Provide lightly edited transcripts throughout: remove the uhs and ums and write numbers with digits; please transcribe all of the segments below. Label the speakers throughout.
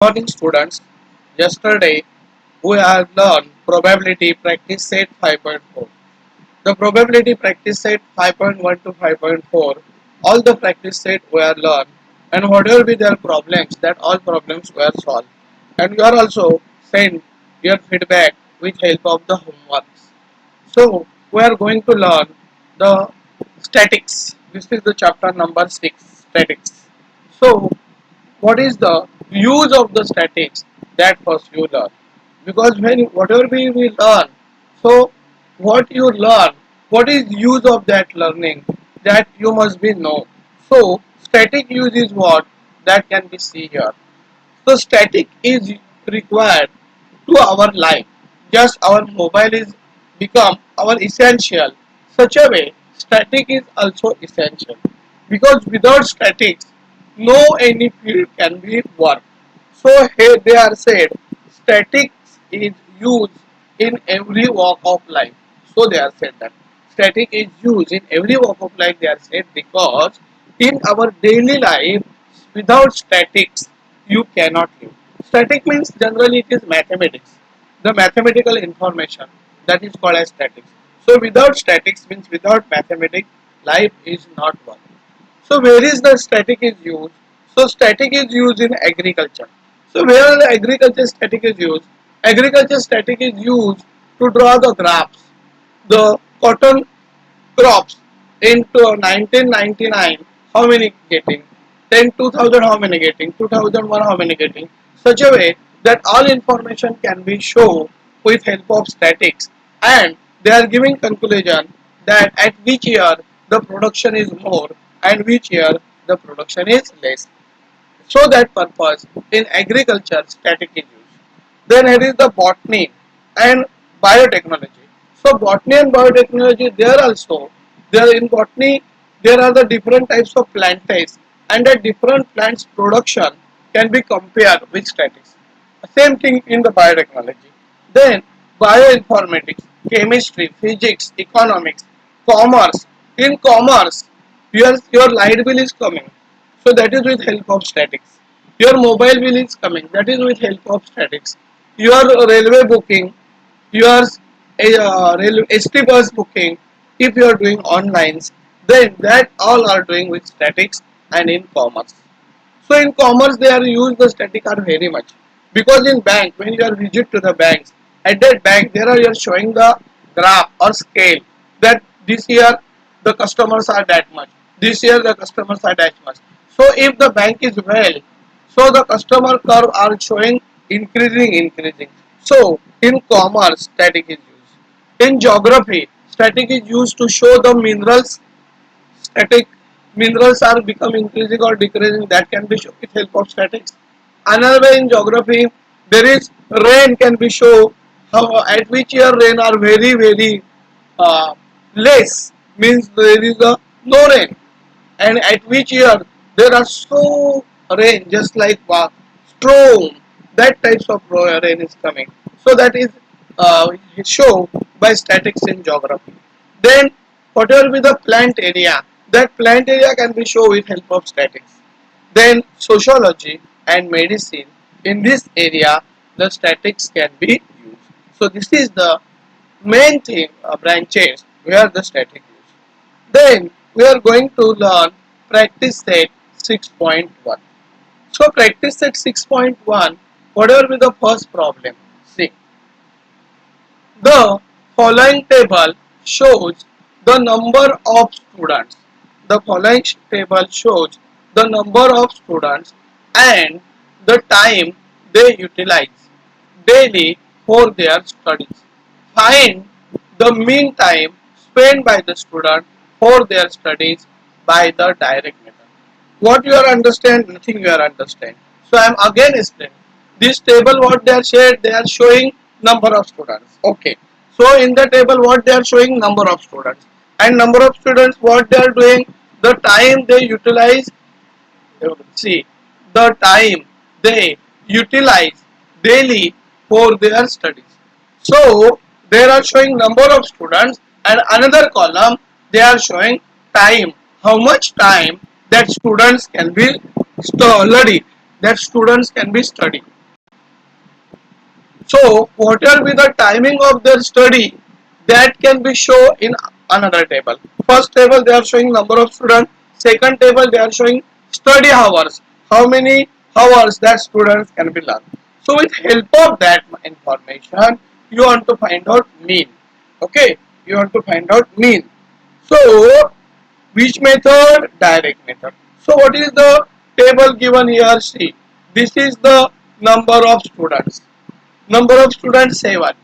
Speaker 1: Morning students, yesterday we have learned probability practice set 5.4. The probability practice set 5.1 to 5.4, all the practice set were learned and whatever be their problems, that all problems were solved. And you are also send your feedback with help of the homeworks. So we are going to learn the statics. This is the chapter number 6, statics. So what is the use of the statics, that first you learn, because when whatever we learn, so what you learn, what is use of that learning, that you must be know. So static use is what, that can be see here. So static is required to our life, just our mobile is become our essential. Such a way static is also essential, because without statics no any field can be worked. So here they are said statics is used in every walk of life. So they are said that static is used in every walk of life, they are said, because in our daily life without statics you cannot live. Static means generally it is mathematics, the mathematical information, that is called as statics. So without statics means without mathematics life is not work. So where is the static is used? So static is used in agriculture. So where the agriculture static is used? Agriculture static is used to draw the graphs. The cotton crops into 1999, how many getting? Then 2000, how many getting? 2001, how many getting? Such a way that all information can be shown with help of statics, and they are giving conclusion that at which year the production is more and which year the production is less. So that purpose in agriculture static is used. Then here is the botany and biotechnology. So botany and biotechnology, there also, there in botany there are the different types of plantains, and the different plants production can be compared with statics. Same thing in the biotechnology. Then bioinformatics, chemistry, physics, economics, commerce. In commerce, your light bill is coming, so that is with help of statics. Your mobile bill is coming, that is with help of statics. Your railway booking, your ST bus booking, if you are doing online, then that all are doing with statics and in commerce. So in commerce they are used the static are very much, because in bank when you are visit to the banks, at that bank there are you are showing the graph or scale that this year the customers are that much, this year the customers are that much. So if the bank is well, so the customer curve are showing increasing. So in commerce static is used. In geography static is used to show the minerals, static minerals are become increasing or decreasing, that can be shown with help of statics. Another way in geography there is rain can be shown, how at which year rain are very uh, less, means there is a no rain, and at which year there are so rain, just like storm, that types of rain is coming. So that is shown by statics in geography. Then whatever be the plant area, that plant area can be shown with help of statics. Then sociology and medicine, in this area the statics can be used. So this is the main thing, branches where the static used. Then we are going to learn practice set 6.1. So practice set 6.1, whatever be the first problem. See, the following table shows the number of students. The following table shows the number of students and the time they utilize daily for their studies. Find the mean time spent by the student for their studies by the direct method. What you are understand? Nothing you are understand. So I am again explaining. This table what they are shared, they are showing number of students. Okay. So in the table what they are showing number of students, and number of students what they are doing, the time they utilize, see, the time they utilize daily for their studies. So they are showing number of students, and another column they are showing time, how much time that students can be study. that students can be studying. So what will be the timing of their study, that can be shown in another table. First table they are showing number of students, second table they are showing study hours, how many hours that students can be learned. So with help of that information you want to find out mean. Okay, you want to find out mean. So which method? Direct method. So what is the table given here? See, this is the number of students. Number of students 7.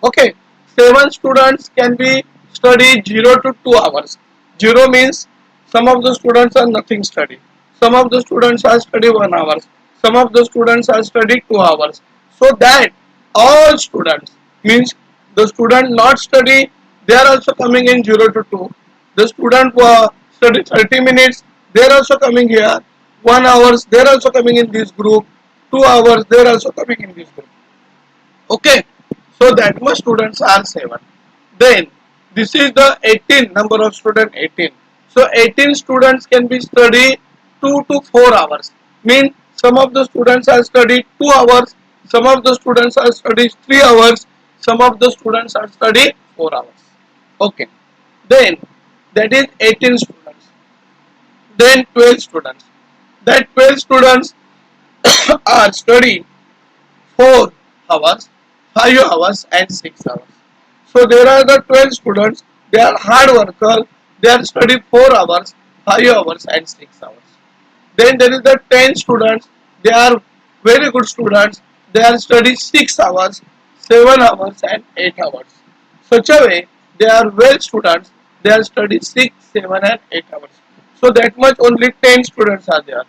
Speaker 1: Okay, 7 students can be studied 0 to 2 hours. 0 means some of the students are nothing study. Some of the students are study 1 hour. Some of the students are study 2 hours. So that all students means the student not study, they are also coming in 0 to 2. The student who study 30 minutes, they are also coming here. 1 hours, they are also coming in this group. 2 hours, they are also coming in this group. Okay, so that much students are 7. Then this is the 18 number of student 18. So 18 students can be studied 2 to 4 hours. Mean some of the students are studied 2 hours, some of the students are studied 3 hours, some of the students are studied 4 hours. Okay, then that is 18 students. Then 12 students. That 12 students are studying 4 hours, 5 hours and 6 hours. So there are the 12 students, they are hard workers, they are studying 4 hours, 5 hours and 6 hours. Then there is the 10 students, they are very good students, they are studying 6 hours, 7 hours and 8 hours. Such a way, they are well students, they are studying 6, 7 and 8 hours. So that much only 10 students are there.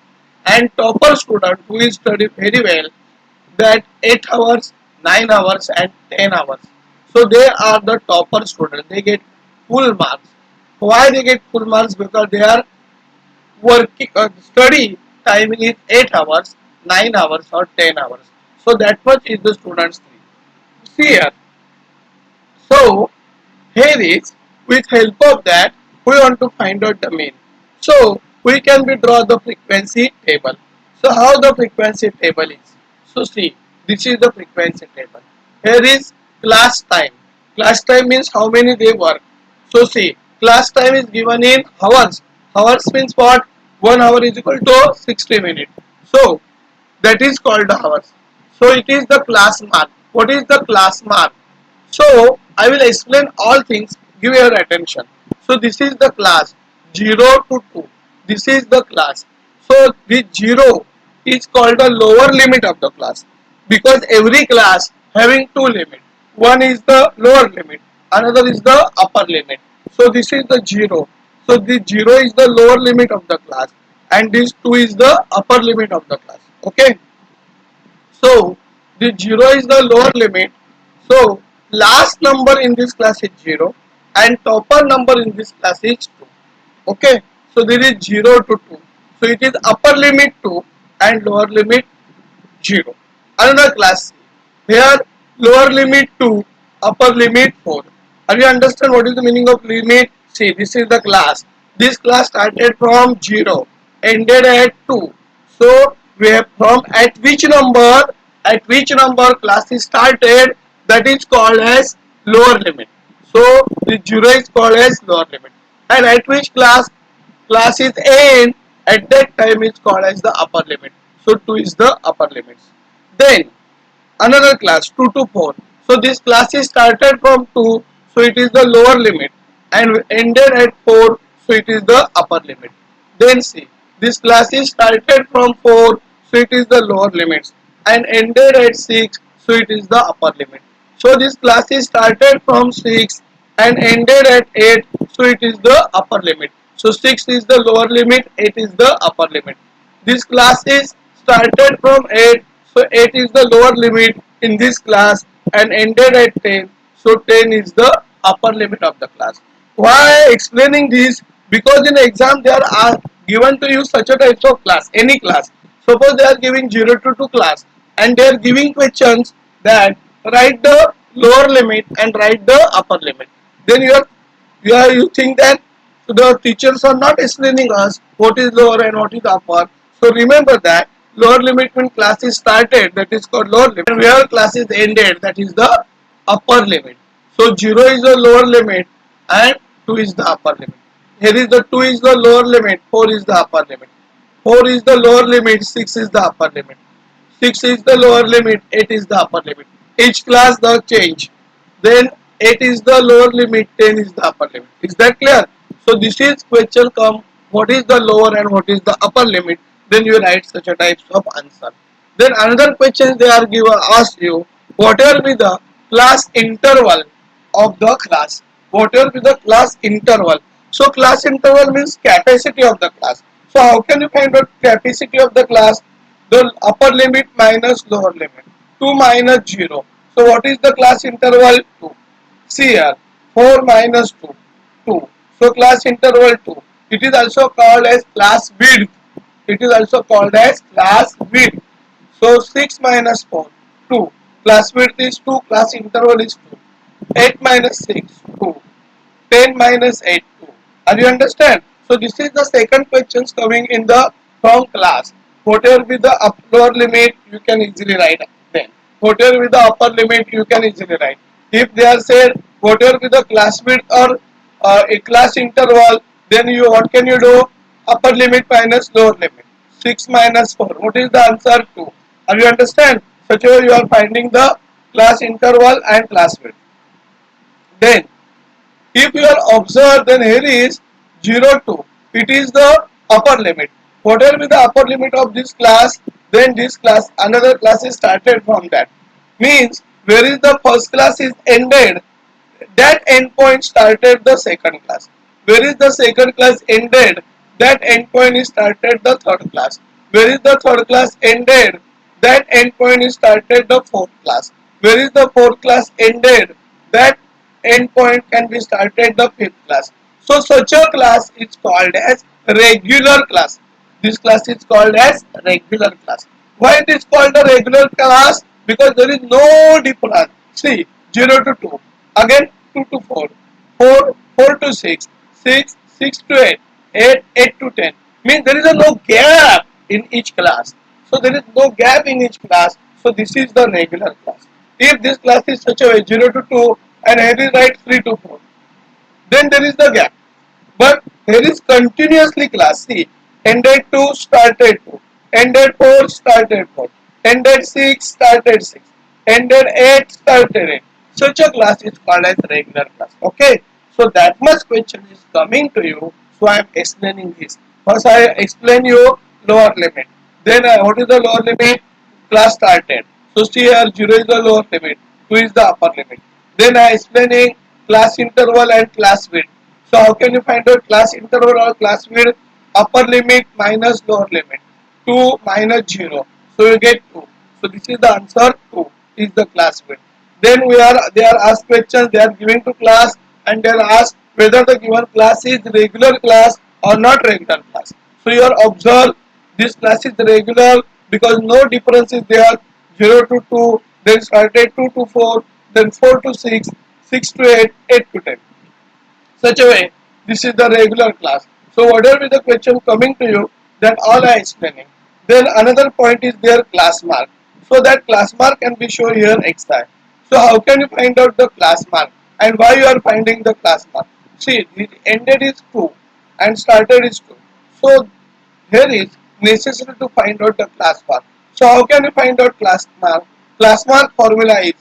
Speaker 1: And topper student who is studying very well, that 8 hours, 9 hours and 10 hours. So they are the topper students. They get full marks. Why they get full marks? Because they are working, study timing is 8 hours, 9 hours or 10 hours. So that much is the students' fee. See here. So here is, with help of that we want to find out the mean. So we can be draw the frequency table. So how the frequency table is? So see, this is the frequency table. Here is class time. Class time means how many they work. So see, class time is given in hours. Hours means what? 1 hour is equal to 60 minutes. So that is called the hours. So it is the class mark. What is the class mark? So I will explain all things. Give your attention. So this is the class 0 to 2. This is the class. So this 0 is called the lower limit of the class, because every class having two limits. One is the lower limit, another is the upper limit. So this is the 0. So this 0 is the lower limit of the class and this 2 is the upper limit of the class. Okay. So the 0 is the lower limit. So last number in this class is 0 and topper number in this class is 2. Okay. So there is 0 to 2. So it is upper limit 2 and lower limit 0. Another class here, lower limit 2, upper limit 4. Are you understand what is the meaning of limit? See, this is the class. This class started from 0, ended at 2. So we have from at which number class is started, that is called as lower limit. So the 0 is called as lower limit. And at which class is end, at that time is called as the upper limit. So 2 is the upper limit. Then another class 2 to 4. So this class is started from 2, so it is the lower limit, and ended at 4, so it is the upper limit. Then see, this class is started from 4, so it is the lower limits, and ended at 6, so it is the upper limit. So this class is started from 6 and ended at 8, so it is the upper limit. So 6 is the lower limit, 8 is the upper limit. This class is started from 8, so 8 is the lower limit in this class and ended at 10, so 10 is the upper limit of the class. Why explaining this? Because in the exam they are given to you such a type of class, any class. Suppose they are giving 0 to 2 class and they are giving questions that write the lower limit and write the upper limit. Then you think that the teachers are not explaining us what is lower and what is upper. So remember that Lower limit when class is started, that is called lower limit. And where class is ended, that is the upper limit. So 0 is the lower limit and 2 is the upper limit. Here is the 2 is the lower limit, 4 is the upper limit. 4 is the lower limit, 6 is the upper limit. 6 is the lower limit, 8 is the upper limit. Each class the change. Then 8 is the lower limit, 10 is the upper limit. Is that clear? So this is question come, what is the lower and what is the upper limit? Then you write such a types of answer. Then another question they are given ask you, what will be the class interval of the class? What will be the class interval? So class interval means capacity of the class. So how can you find out capacity of the class? The upper limit minus lower limit. 2 minus 0. So what is the class interval? 2. See here, 4 minus 2, 2. So class interval 2. It is also called as class width. It is also called as class width. So 6 minus 4, 2. Class width is 2, class interval is 2. 8 minus 6, 2. 10 minus 8, 2. Are you understand? So this is the second questions coming in the from class. Whatever be the upper limit, you can easily write then. Whatever be the upper limit, you can easily write. If they are said whatever be the class width or a class interval, then you what can you do? Upper limit minus lower limit. 6 minus 4. What is the answer? 2. Are you understand? Such a way you are finding the class interval and class width. Then if you are observed, then here is 0 to, it is the upper limit. Whatever be the upper limit of this class, then this class, another class is started from that. Means, where is the first class is ended, that endpoint started the second class. Where is the second class ended, that endpoint is started the third class. Where is the third class ended, that endpoint is started the fourth class. Where is the fourth class ended, that endpoint can be started the fifth class. So such a class is called as regular class. This class is called as regular class. Why it is called a regular class? Because there is no difference. See, 0 to 2, again 2 to 4, 4, 4 to 6, 6, 6 to 8, 8, 8 to 10. Means there is a no gap in each class. So there is no gap in each class. So this is the regular class. If this class is such a way 0 to 2 and here is right 3 to 4, then there is the gap. But here is continuously class. See, ended 2 started 2, ended 4 started 4, ended 6 started 6, ended 8 started 8. Such a class is called as regular class. Okay, so that much question is coming to you. So I am explaining this. First I explain you lower limit. Then what is the lower limit? Class started. So see here 0 is the lower limit, 2 is the upper limit. Then I explaining class interval and class width. So how can you find out class interval or class width? Upper limit minus lower limit. 2 minus 0. So you get 2. So this is the answer. 2 is the class width. Then they are asked questions, they are giving to class and they are asked whether the given class is regular class or not regular class. So you are observe this class is regular because no difference is there. 0 to 2, then started 2 to 4, then 4 to 6, 6 to 8, 8 to 10. Such a way, this is the regular class. So whatever is the question coming to you, that all I explaining. Then another point is their class mark. So that class mark can be shown here xi. So how can you find out the class mark and why you are finding the class mark? See, the ended is 2 and started is 2. So here is necessary to find out the class mark. So how can you find out class mark? Class mark formula is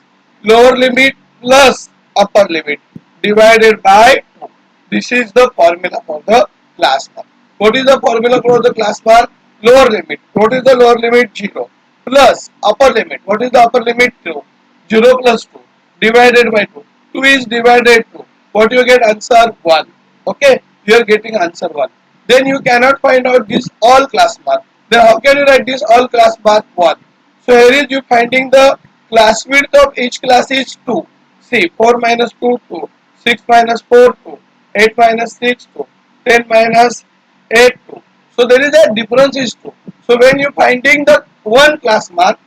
Speaker 1: lower limit plus upper limit divided by 2. This is the formula for the class mark. What is the formula for the class mark? Lower limit. What is the lower limit? 0. Plus upper limit. What is the upper limit? 2. 0 plus 2 divided by 2. 2 is divided 2. What you get? Answer 1. Okay. You are getting answer 1. Then you cannot find out this all class mark. Then how can you write this all class mark 1? So here is you finding the class width of each class is 2. See, 4 minus 2, 2. 6 minus 4, 2. 8 minus 6, 2. 10 minus 8, 2. So there is a difference is 2. So when you finding the one class mark,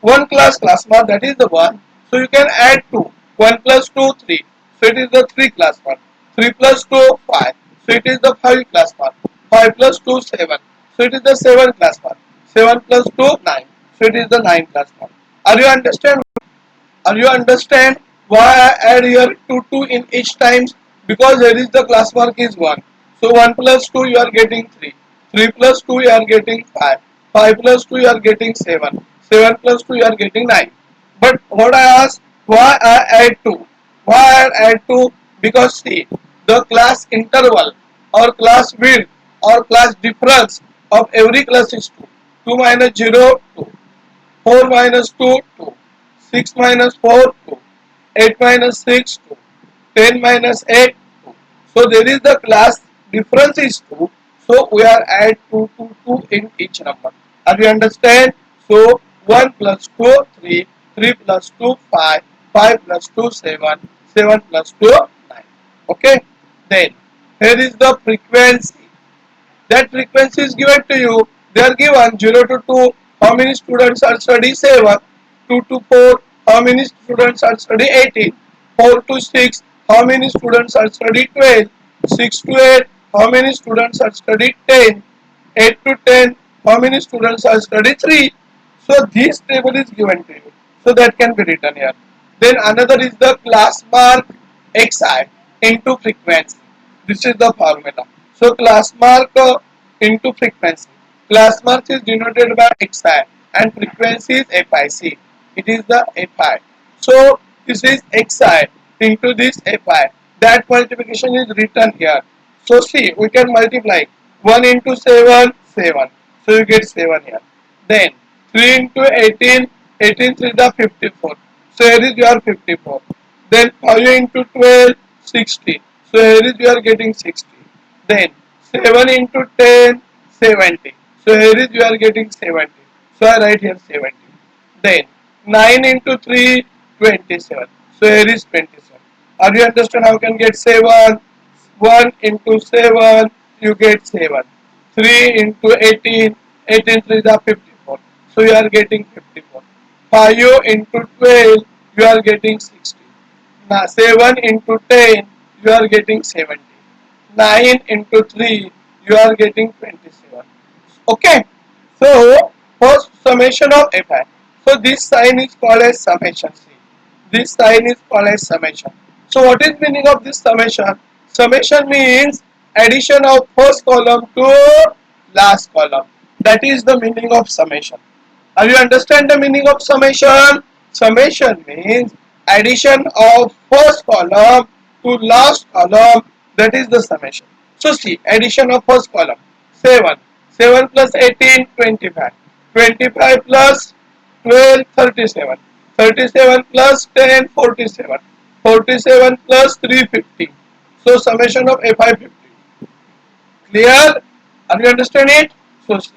Speaker 1: that is the 1. So you can add 2. 1 plus 2, 3. So it is the 3 class mark. 3 plus 2, 5. So it is the 5 class mark. 5 plus 2, 7. So it is the 7 class mark. 7 plus 2, 9. So it is the 9 class mark. Are you understand? Are you understand why I add here 2 in each times? Because here is the class mark is 1. So 1 plus 2 you are getting 3. 3 plus 2 you are getting 5. 5 plus 2 you are getting 7. 7 plus 2 you are getting 9. But what I ask, why I add 2? Why I add 2? Because see, the class interval or class width or class difference of every class is 2. 2 minus 0, 2. 4 minus 2, 2. 6 minus 4, 2. 8 minus 6, 2. 10 minus 8, 2. So there is the class difference is 2. So we are add 2 to 2 in each number. Are you understand? So 1 plus 2, 3. 3 plus 2, 5. 5 plus 2, 7. 7 plus 2, 9. Okay? Then here is the frequency. That frequency is given to you. They are given 0 to 2, how many students are studying 7, 2 to 4, how many students are studying 18, 4 to 6, how many students are studying 12, 6 to 8, how many students are studying 10, 8 to 10, how many students are studying 3. So this table is given to you. So that can be written here. Then another is the class mark xi into frequency. This is the formula. So class mark into frequency. Class mark is denoted by xi and frequency is fic. It is the fi. So this is xi into this fi. That multiplication is written here. So see, we can multiply 1 into 7, 7. So you get 7 here. Then 3 into 18, 18 3 the 54. So here is your 54. Then 5 into 12, 60. So here is you are getting 60. Then 7 into 10, 70. So here is you are getting 70. So I write here 70. Then 9 into 3, 27. So here is 27. Are you understand how you can get 7? 1 into 7, you get 7. 3 into 18, 18 3 is 54. So you are getting 54. 5 into 12, you are getting 60. Now 7 into 10, you are getting 70. 9 into 3, you are getting 27. Okay. So first summation of fi. So this sign is called as summation. See, this sign is called as summation. So what is meaning of this summation? Summation means addition of first column to last column. That is the meaning of summation. Are you understand the meaning of summation? Summation means addition of first column to last column. That is the summation. So see, addition of first column 7. 7 plus 18, 25. 25 plus 12, 37. 37 plus 10, 47. 47 plus 3, 50. So summation of fi 50. Clear? Are you understand it? So see.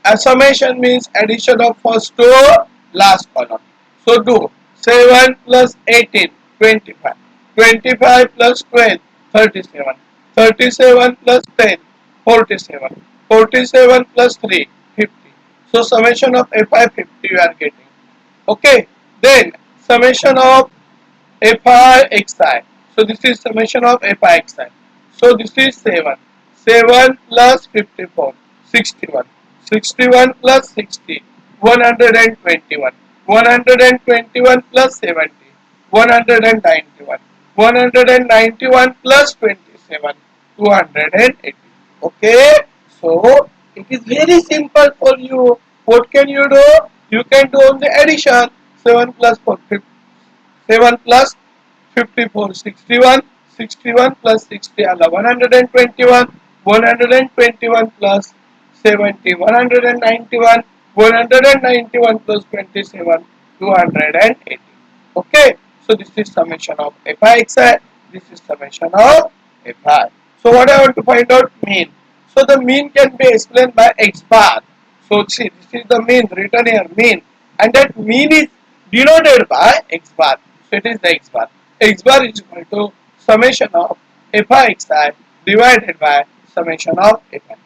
Speaker 1: A summation means addition of first to last column. So do 7 plus 18, 25. 25 plus 12, 37. 37 plus 10, 47. 47 plus 3, 50. So summation of fi 50 you are getting. Okay. Then summation of fi xi. So this is summation of fi xi. So this is 7. 7 plus 54, 61. 61 plus 60, 121. 121 plus 70, 191. 191 plus 27, 280. Okay. So it is very simple for you. What can you do? You can do only addition. 7 plus 4, 7 plus 54, 61. 61 plus 60 are 121. 121 plus 70, 191. 191 plus 27, 280. Okay. So this is summation of fi xi. This is summation of fi. So what I want to find out mean. So the mean can be explained by x bar. So see, this is the mean written here, mean, and that mean is denoted by x bar. So it is the x bar. X bar is equal to summation of fi xi divided by summation of fi.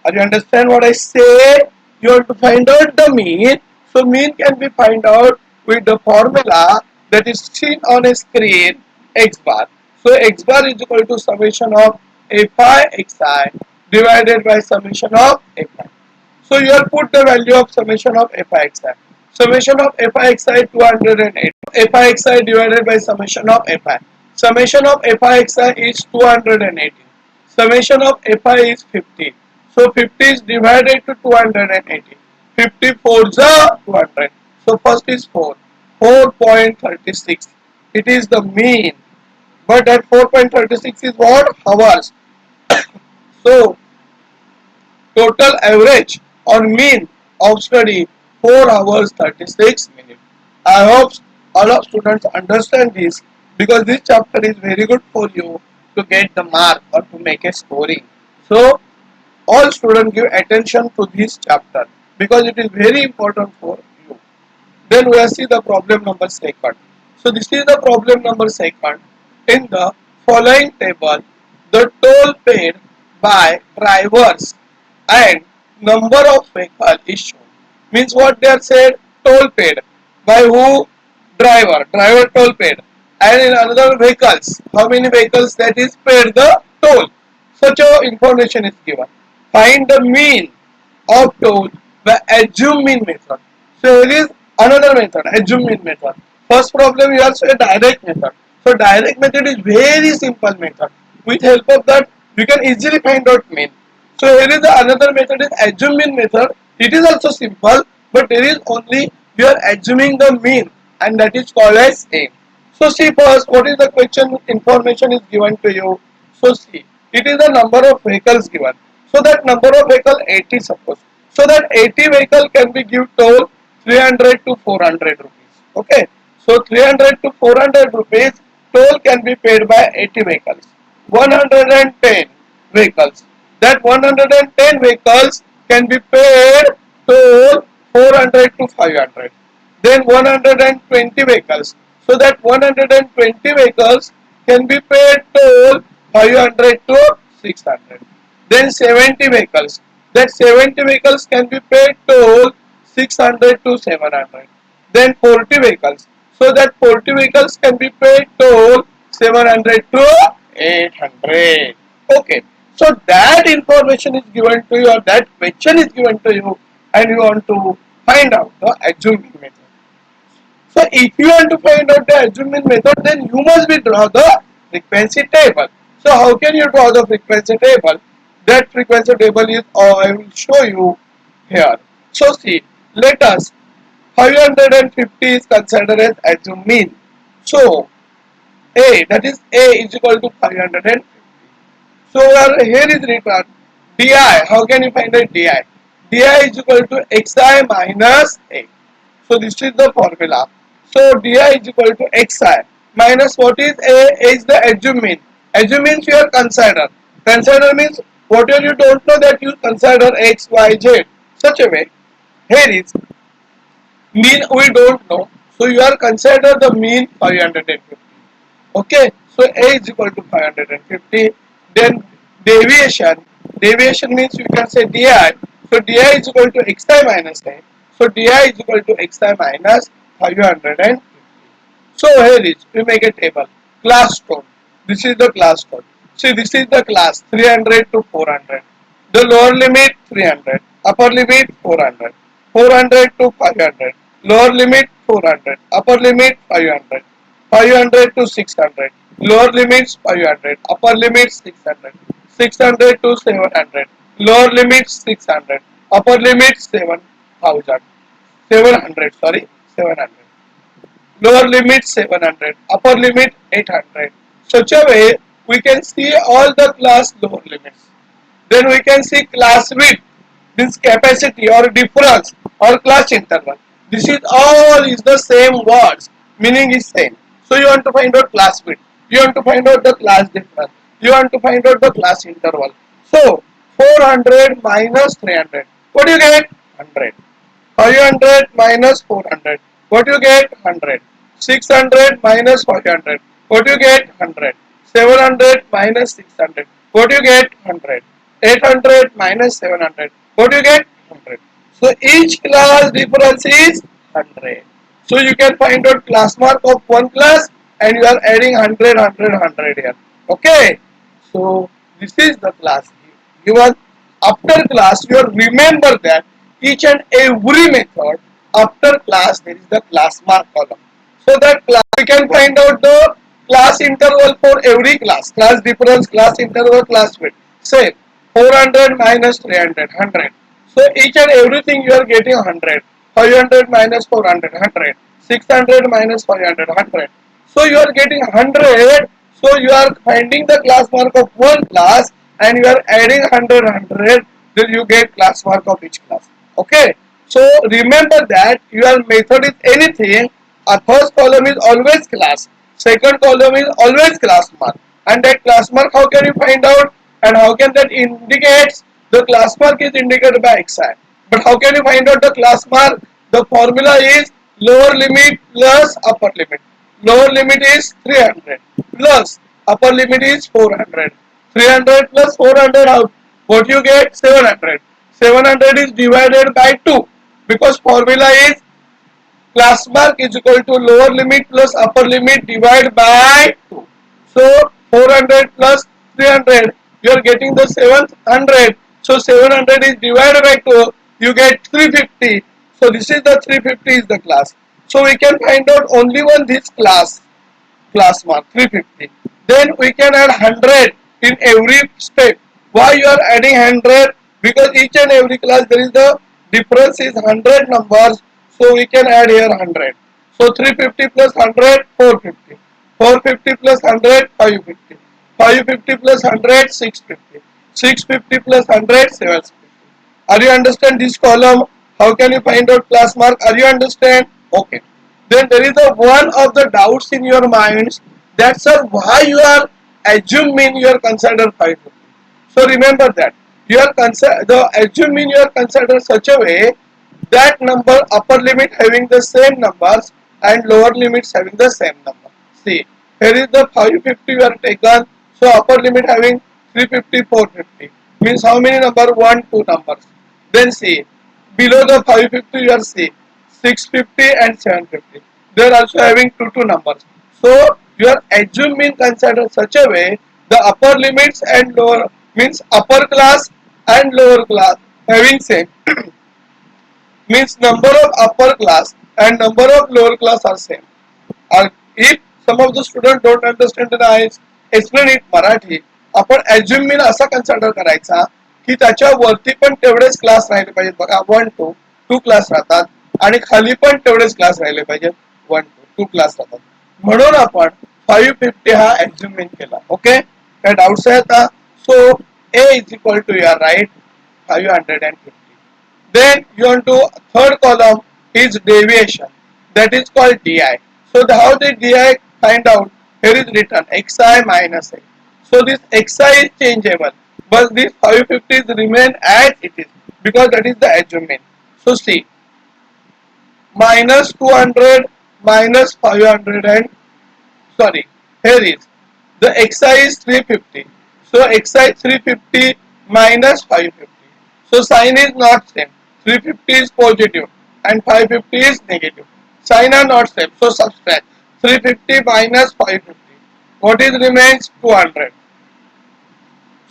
Speaker 1: Are you understand what I say? You have to find out the mean. So mean can be find out with the formula that is seen on a screen, x bar. So x bar is equal to summation of fi xi divided by summation of fi. So you have put the value of summation of fi. Summation of fi 208. Fi divided by summation of fi. Summation of fi is 218. Summation of fi is 50. So 50 is divided to 280. 54 is 200. So first is 4. 4.36. It is the mean. But that 4.36 is what? Hours. So total average or mean of study 4 hours 36 minutes. I hope all of students understand this because this chapter is very good for you to get the mark or to make a scoring. So all students give attention to this chapter because it is very important for you. Then we will see the problem number second. So this is the problem number second. In the following table, the toll paid by drivers and number of vehicle is shown. Means what they are said, toll paid by who? Driver toll paid. And in another vehicles, how many vehicles that is paid the toll. Such a information is given. Find the mean of toll by assume mean method. So here is another method, assume mean method. First problem you also a direct method. So direct method is very simple method. With help of that you can easily find out mean. So here is the another method is assume mean method. It is also simple, but there is only you are assuming the mean and that is called as aim. So see first what is the question information is given to you. So see it is the number of vehicles given. So that number of vehicle 80 suppose. So that 80 vehicle can be give toll 300 to 400 rupees. Okay. So 300 to 400 rupees toll can be paid by 80 vehicles. 110 vehicles. That 110 vehicles can be paid toll 400 to 500. Then 120 vehicles. So that 120 vehicles can be paid toll 500 to 600. Then 70 vehicles. That 70 vehicles can be paid toll 600 to 700. Then 40 vehicles. So that 40 vehicles can be paid toll 700 to 800. Okay. So that information is given to you or that question is given to you and you want to find out the assuming method. So if you want to find out the assuming method then you must be draw the frequency table. So how can you draw the frequency table? That frequency table is I will show you here. So see, let us 550 is considered as assume mean. So A, that is A is equal to 550. So here is written di. How can you find out di? Di is equal to xi minus A. So this is the formula. So di is equal to xi minus what is A? A is the assume mean. Assume means you are consider. Consider means whatever you don't know that you consider x, y, z. Such a way. Here is mean we don't know. So you are consider the mean 550. Okay. So A is equal to 550. Then deviation. Deviation means you can say di. So di is equal to xi minus A. So di is equal to xi minus 550. So here is we make a table. Class tone. This is the class tone. See this is the class 300 to 400. The lower limit 300. Upper limit 400. 400 to 500. Lower limit 400. Upper limit 500. 500 to 600. Lower limits 500. Upper limit 600. 600 to 700. Lower limit 600. Upper limit 7,000. 700 sorry 700. Lower limit 700, upper limit 800. Such a way we can see all the class lower limits. Then we can see class width, this capacity or difference or class interval. This is all is the same words, meaning is same. So you want to find out class width, you want to find out the class difference, you want to find out the class interval. So 400 minus 300, what do you get? 100. 500 minus 400. What you get? 100. 600 minus 500. What you get? 100. 700 minus 600. What you get? 100. 800 minus 700. What you get? 100. So each class difference is 100. So you can find out class mark of one class and you are adding 100, 100, 100 here. Okay. So this is the class given. After class you remember that each and every method after class there is the class mark column. So that class, we can find out the class interval for every class, class difference, class interval, class width. Same 400 minus 300, 100. So each and everything you are getting 100. 500 minus 400, 100. 600 minus 500, 100. So you are getting 100. So you are finding the class mark of one class and you are adding 100, 100. Then you get class mark of each class. Okay. So remember that your method is anything. A first column is always class. Second column is always class mark. And that class mark, how can you find out? And how can that indicates? The class mark is indicated by xi. But how can you find out the class mark? The formula is lower limit plus upper limit. Lower limit is 300 plus upper limit is 400. 300 plus 400 out. What you get? 700. 700 is divided by 2 because formula is class mark is equal to lower limit plus upper limit divided by 2. So 400 plus 300, you are getting the 700. So 700 is divided by 2, you get 350. So this is the 350 is the class. So we can find out only one this class mark 350. Then we can add 100 in every step. Why you are adding 100? Because each and every class there is the difference is 100 numbers. So we can add here 100. So 350 plus 100, 450. 450 plus 100, 550. 550 plus 100, 650. 650 plus 100, 750. Are you understand this column? How can you find out class mark? Are you understand? Okay. Then there is a one of the doubts in your minds. That's why you are assuming you are considered 550. So remember that you are the assuming you are considered such a way that number upper limit having the same numbers and lower limits having the same number. See, here is the 550 you are taken. So upper limit having 350, 450 means how many number? 1, 2 numbers. Then see, below the 550 you are see 650 and 750. They are also having 2, 2 numbers. So you are assuming considered such a way the upper limits and lower means upper class and lower class having same means number of upper class and number of lower class are same. Or if some of the students don't understand then I explain it Marathi. आपण ॲज्युमिन असा consider करायचा की त्याच्या वरती पण तेवढेच class राहिले पाहिजेत बघा 1 2 2 क्लास राहतात आणि खाली पण तेवढेच क्लास राहिले पाहिजेत 1 2 2 क्लास राहतात म्हणून आपण 550 हा ॲज्युमिन केला. ओके काय डाउट्स आहेत का? सो A is equal to your right 550. Then you want to third column is deviation that is called DI. So how the DI find out? Here is written xi minus a. So this xi is changeable, but this 550 remain as it is because that is the adjustment. So see, minus 200 minus 500 and sorry, here is the xi is 350. So xi 350 minus 550. So sign is not same. 350 is positive and 550 is negative. Sign are not same. So subtract 350 minus 550. What is remains? 200.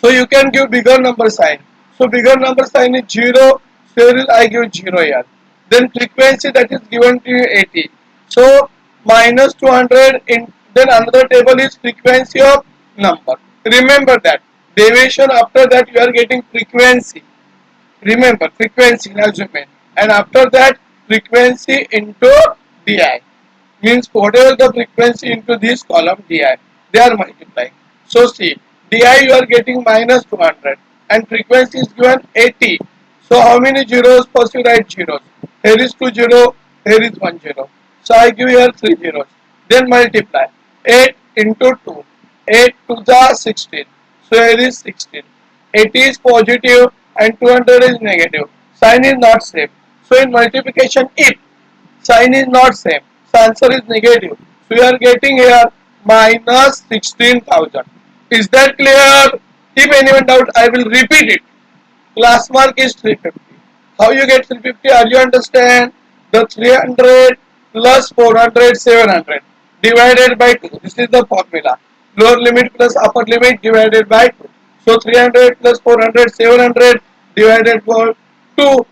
Speaker 1: So you can give bigger number sign. So bigger number sign is 0. So here I give 0 here. Then frequency that is given to you 80. So minus 200 in then another table is frequency of number. Remember that. Deviation after that you are getting frequency. Remember frequency measurement and after that frequency into DI means whatever the frequency into this column DI they are multiplying. So see DI you are getting minus 200 and frequency is given 80. So how many zeros? First you write zeros. Here is 2 0, here is 1 0. So I give here 3 zeros. Then multiply 8 into 2. 8 to the 16. So here is 16. 80 is positive and 200 is negative. Sign is not same. So in multiplication if sign is not same, so answer is negative. So you are getting here minus 16,000. Is that clear? If anyone doubt, I will repeat it. Class mark is 350. How you get 350? Are you understand? The 300 plus 400, 700 divided by 2. This is the formula. Lower limit plus upper limit divided by 2. So 300 plus 400, 700 divided by 2.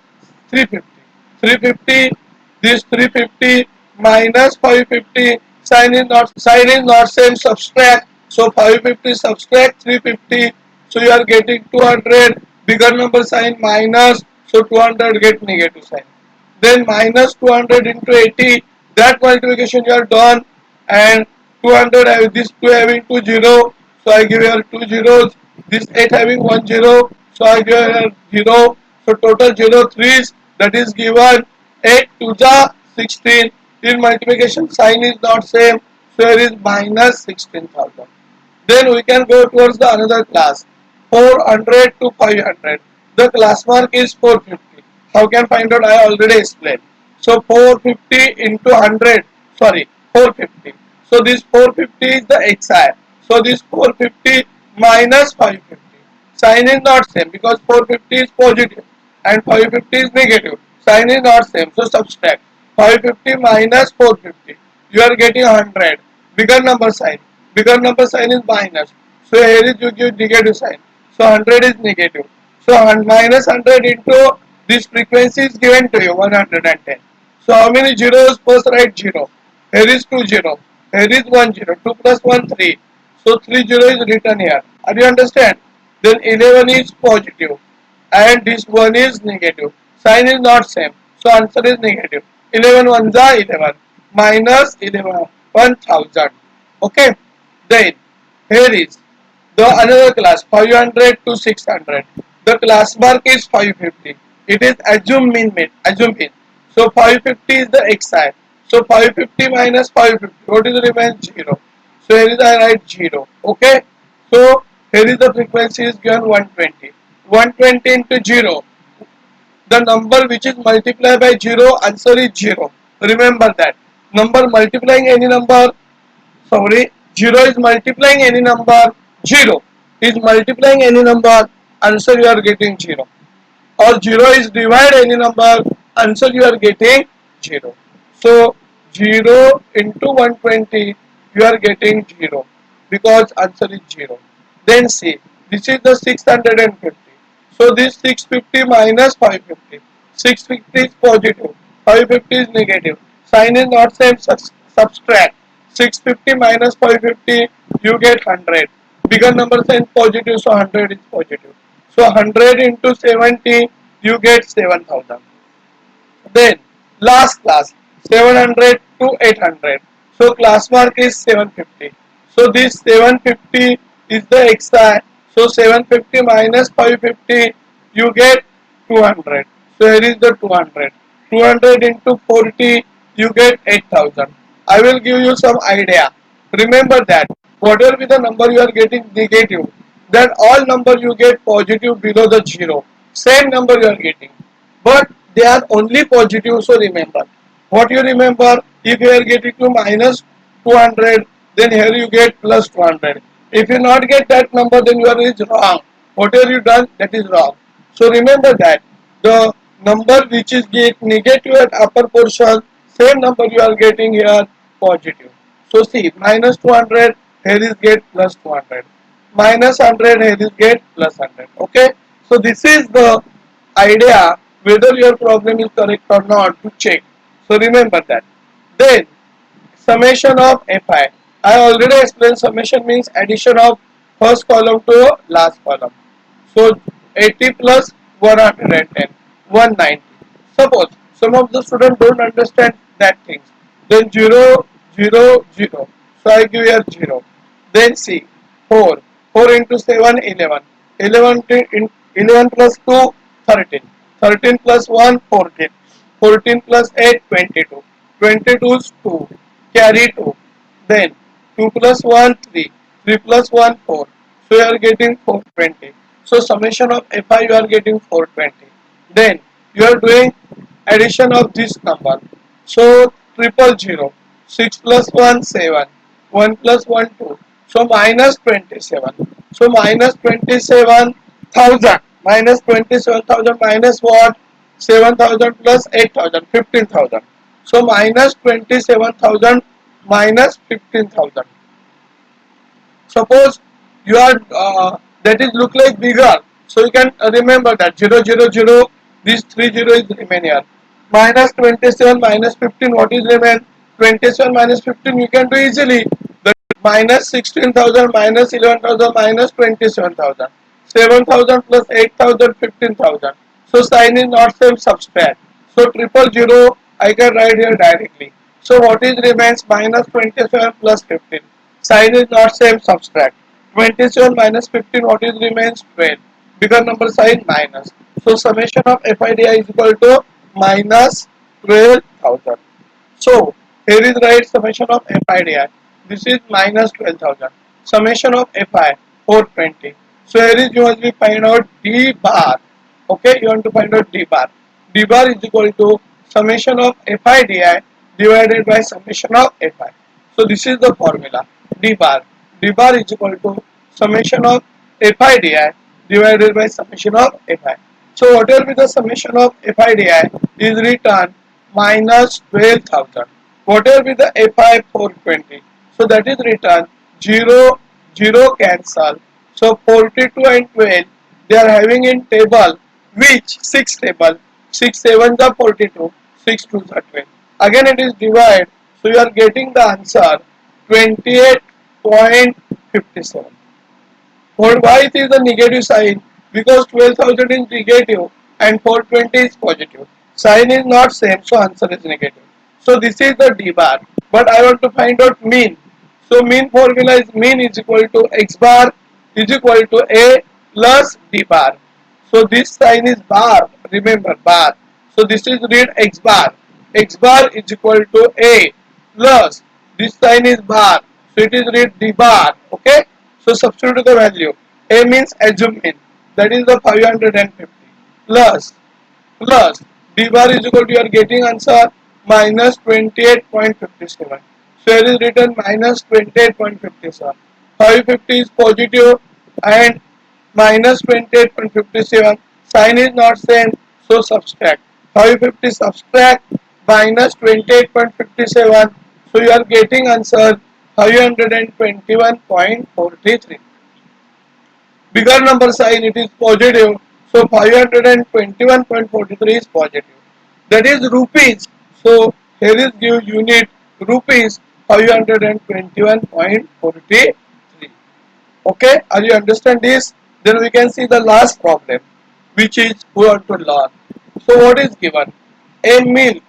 Speaker 1: 350. 350, this 350 minus 550, sign is not same, subtract. So 550 subtract 350, so you are getting 200, bigger number sign minus, so 200 get negative sign. Then minus 200 into 80, that multiplication you are done, and 200 have this 2 having 2 0, so I give here 2 zeros, this 8 having 1 0, so I give here 0, so total 0 threes, that is given 8 to the 16. In multiplication sign is not same, so here is minus 16,000. Then we can go towards the another class, 400 to 500. The class mark is 450. How can find out? I already explained. So 450 into 100, sorry, 450. So this 450 is the xi. So this 450 minus 550. Sign is not same because 450 is positive and 550 is negative. Sign is not same. So subtract. 550 minus 450. You are getting 100. Bigger number sign. Bigger number sign is minus. So here is you give negative sign. So 100 is negative. So minus 100 into this frequency is given to you 110. So how many zeros? First write 0. Here is 2 0. Here is 1 0. 2 plus 1 3. So 3 0 is written here. Are you understand? Then 11 is positive and this one is negative. Sign is not same. So answer is negative. 11 ones are 11 minus 11 1000. Okay. Then here is the another class 500 to 600. The class mark is 550. It is assume mean made. Assume mean. So 550 is the xi. So 550 minus 550. What is the remain 0. So here is I write 0. Okay. So here is the frequency is given 120. 120 into 0. The number which is multiplied by 0, answer is 0. Remember that. Number multiplying any number, sorry, 0 is multiplying any number, 0 is multiplying any number, answer you are getting 0. Or 0 is divide any number, answer you are getting 0. So 0 into 120, you are getting 0 because answer is 0. Then see, this is the 650. So this 650 minus 550. 650 is positive, 550 is negative. Sign is not same, subtract. 650 minus 550, you get 100. Bigger number sign positive, so 100 is positive. So 100 into 70, you get 7000. Then last class 700 to 800. So class mark is 750. So this 750 is the xi. So 750 minus 550, you get 200. So here is the 200. 200 into 40, you get 8000. I will give you some idea. Remember that whatever be the number you are getting negative, then all number you get positive below the 0. Same number you are getting, but they are only positive. So remember, what you remember, if you are getting to minus 200, then here you get plus 200. If you not get that number, then you are is wrong. Whatever you done, that is wrong. So remember that the number which is get negative at upper portion, same number you are getting here positive. So see, minus 200, here is get plus 200. Minus 100, here is get plus 100. Okay. So this is the idea whether your problem is correct or not to check. So remember that. Then summation of Fi. I already explained summation means addition of first column to last column. So 80 plus 110, 190. Suppose some of the students don't understand that things. Then 0, 0, 0. So I give here 0. Then see 4. 4 into 7, 11. 11 plus 2, 13. 13 plus 1, 14. 14 plus 8, 22. 22 is 2. Carry 2. Then 2 plus 1, 3. 3 plus 1, 4. So you are getting 420. So summation of Fi you are getting 420. Then you are doing addition of this number. So triple 0. 6 plus 1, 7. 1 plus 1, 2. So minus 27. So minus 27,000. Minus 27,000 minus what? 7,000 plus 8,000. 15,000. So minus 27,000 minus 15,000. Suppose you are that is look like bigger, so you can remember that 0 0 0 This 30 is remain here. Minus 27 minus 15, what is remain? 27 minus 15 you can do easily. The minus 16,000 minus 11,000 minus 27,000. 7,000 plus 8,000 15,000. So sign is not same, subtract. So triple zero I can write here directly. So what is remains? Minus 27 plus 15. Sign is not same, subtract. 27 minus 15, what is remains? 12. Bigger number sign minus. So summation of FIDI is equal to minus 12,000. So here is right summation of FIDI. This is minus 12,000. Summation of FI 420. So here is you must be find out D bar. Okay, you want to find out D bar. D bar is equal to summation of FIDI divided by summation of FI. So this is the formula. D bar. D bar is equal to summation of FIDI divided by summation of FI. So what will be the summation of FIDI is written minus 12,000. What will be the FI 420? So that is written 0, 0 cancel. So 42 and 12 they are having in table which 6 table, 6 7 the 42, 6 2 the 12. Again it is divided, so you are getting the answer 28.57. Why it is the negative sign? Because 12,000 is negative and 420 is positive. Sign is not same, so answer is negative. So this is the D bar. But I want to find out mean. So mean formula is mean is equal to X bar is equal to A plus D bar. So this sign is bar. Remember bar. So this is read X bar. X bar is equal to A plus this sign is bar. So it is read D bar. Okay. So substitute the value. A means assume mean. That is the 550 plus D bar is equal to you are getting answer minus 28.57. So here is written minus 28.57. 550 is positive and minus 28.57. Sign is not same, so subtract. 550 subtract minus 28.57. So you are getting answer 521.43. Bigger number sign it is positive, so 521.43 is positive. That is rupees. So here is give unit rupees 521.43. Okay, are you understand this? Then we can see the last problem, which is we want to learn. So what is given? A milk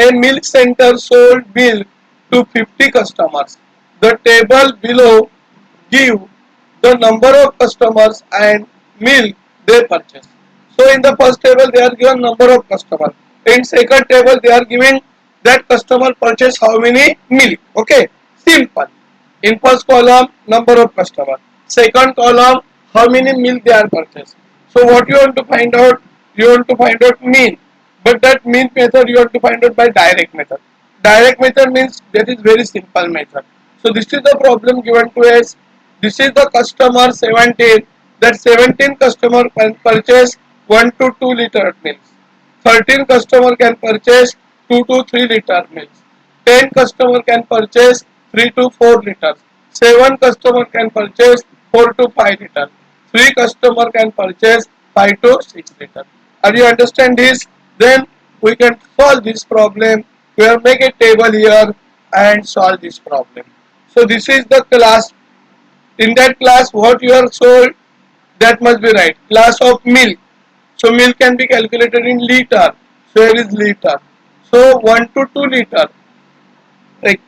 Speaker 1: A milk center sold milk to 50 customers. The table below give the number of customers and milk they purchase. So in the first table they are given number of customers. In second table they are giving that customer purchase how many milk. Okay, simple. In first column number of customers. Second column how many milk they are purchased. So what you want to find out? You want to find out mean. But that mean method you have to find out by direct method. Direct method means that is very simple method. So this is the problem given to us. This is the customer 17. That 17 customer can purchase 1 to 2 liter milk. 13 customer can purchase 2 to 3 liter milk. 10 customer can purchase 3 to 4 liters. 7 customer can purchase 4 to 5 liters. 3 customer can purchase 5 to 6 liters. Are you understand this? Then we can solve this problem. We will make a table here and solve this problem. So this is the class. In that class what you are sold, that must be right. Class of milk. So milk can be calculated in liter. So here is liter. So 1 to 2 liter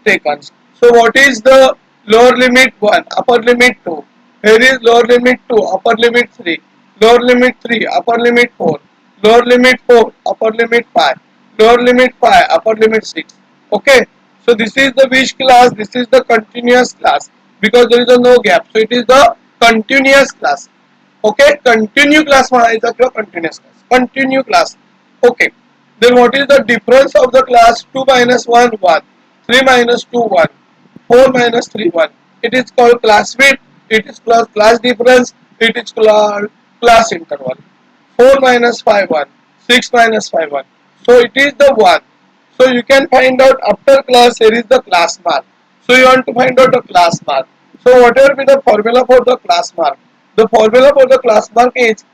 Speaker 1: taken. So what is the lower limit 1, upper limit 2? Here is lower limit 2, upper limit 3, lower limit 3, upper limit 4, lower limit 4, upper limit 5, lower limit 5, upper limit 6. Okay. So this is the which class? This is the continuous class because there is a no gap. So it is the continuous class. Okay. Continue class म्हणायचा किंवा continuous class. Continue class. Okay. Then what is the difference of the class? 2 minus 1, 1. 3 minus 2, 1. 4 minus 3, 1. It is called class width. It is called class difference. It is called class interval. 4 minus 5, 1. 6 minus 5, 1. So it is the 1. So you can find out after class here is the class mark. So you want to find out the class mark. So whatever be the formula for the class mark? The formula for the class mark is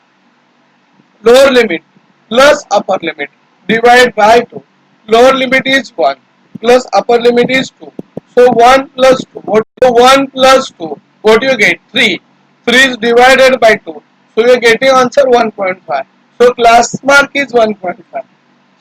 Speaker 1: lower limit. plus upper limit divide by 2. Lower limit is 1 plus upper limit is 2. So 1 plus 2. What is 1 plus 2? What do you get? 3. 3 is divided by 2. So you are getting answer 1.5. So class mark is 1.5.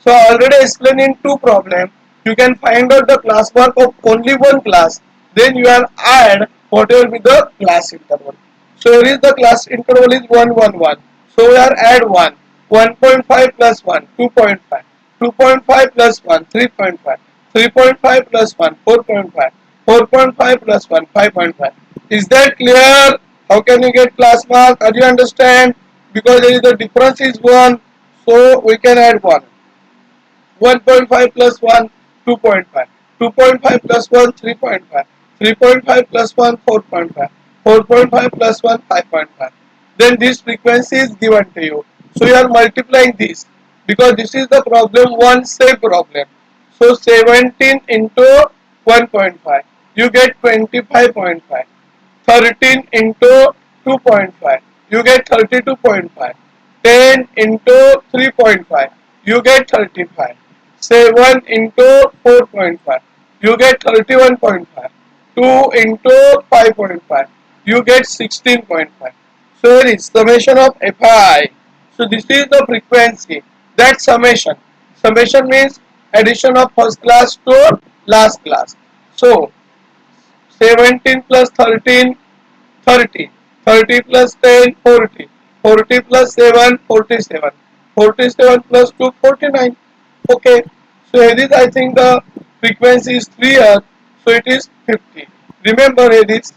Speaker 1: So I already explained in two problems. You can find out the class mark of only one class. Then you are add whatever be the class interval. So here is the class interval is 1 1 1. So we are add 1. 1.5 plus 1 2.5. 2.5 plus 1 3.5. 3.5 plus 1 4.5. 4.5 plus 1 5.5. Is that clear? How can you get class mark? Are you understand? Because there is the difference is 1. So we can add 1. 1.5 plus 1 2.5, 2.5 plus 1 3.5, 3.5 plus 1 4.5, 4.5 plus 1 5.5. Then this frequency is given to you. So you are multiplying this because this is the problem 1 say problem. So 17 into 1.5 you get 25.5. 13 into 2.5 you get 32.5. 10 into 3.5 you get 35. 7 into 4.5 you get 31.5. 2 into 5.5 you get 16.5. So here is summation of Fi. So this is the frequency. That summation. Summation means addition of first class to last class. So 17 plus 13 30, 30 plus 10 40, 40 plus 7 47, 47 plus 2 49. Okay, so here is I think the frequency is clear, so it is 50. Remember here is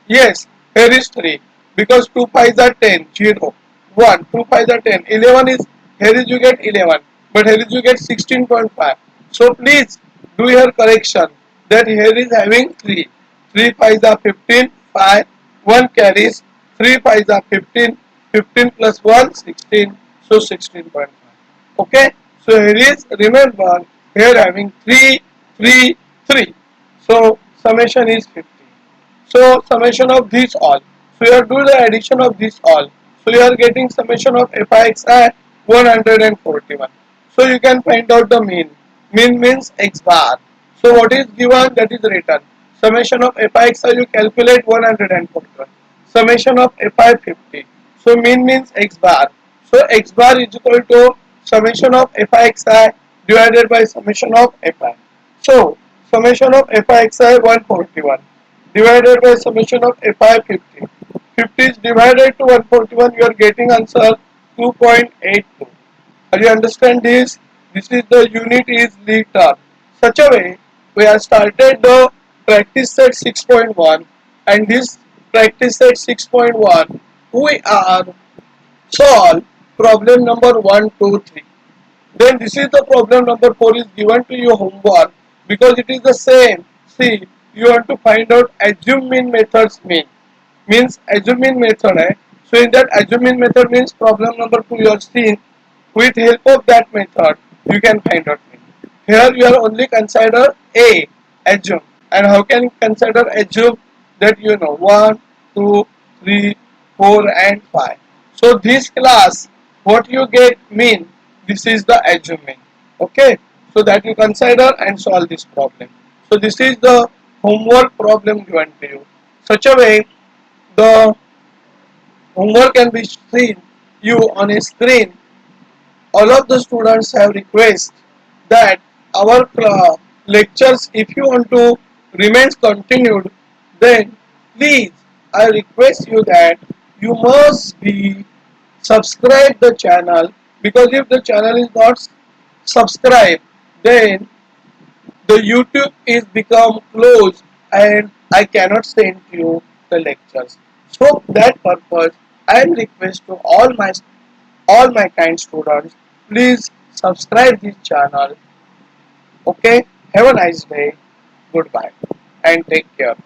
Speaker 1: yes, here is 3 because 2 pies are 10, 0, 1, 2 pies are 10, 11 is here is you get 11, but here is you get 16.5. So please do your correction that here is having 3, 3 pies are 15, 5, 1 carries, 3 pies are 15, 15 plus 1, 16, so 16.5. Okay, so here is remember here having 3, 3, 3. So summation is 50. So summation of these all. So you are doing the addition of these all. So you are getting summation of Fixi 141. So you can find out the mean. Mean means x bar. So what is given that is written. Summation of Fixi you calculate 141. Summation of Fi 50. So mean means x bar. So x bar is equal to summation of Fixi divided by summation of Fi. So summation of Fixi 141 divided by summation of Fi 50. 50 is divided to 141, you are getting answer 2.82. Are you understand this? This is the unit is liter. Such a way, we have started the practice set 6.1 and this practice set 6.1, we are solve problem number 1, 2, 3. Then this is the problem number 4 is given to you homework because it is the same. See, you want to find out assume mean methods mean. Means assume mean method. So in that assume mean method means problem number 2 you are seeing. With help of that method you can find out mean. Here you are only consider A assume. And how can you consider assume that you know 1, 2, 3, 4 and 5. So this class what you get mean this is the assuming. Okay, so that you consider and solve this problem. So this is the homework problem given to you. Such a way the homework can be seen you on a screen. All of the students have request that our lectures if you want to remain continued then please I request you that you must be subscribe the channel because if the channel is not subscribed then the YouTube is become closed and I cannot send you the lectures. So that purpose I request to all my kind students please subscribe this channel. Okay, have a nice day, goodbye and take care.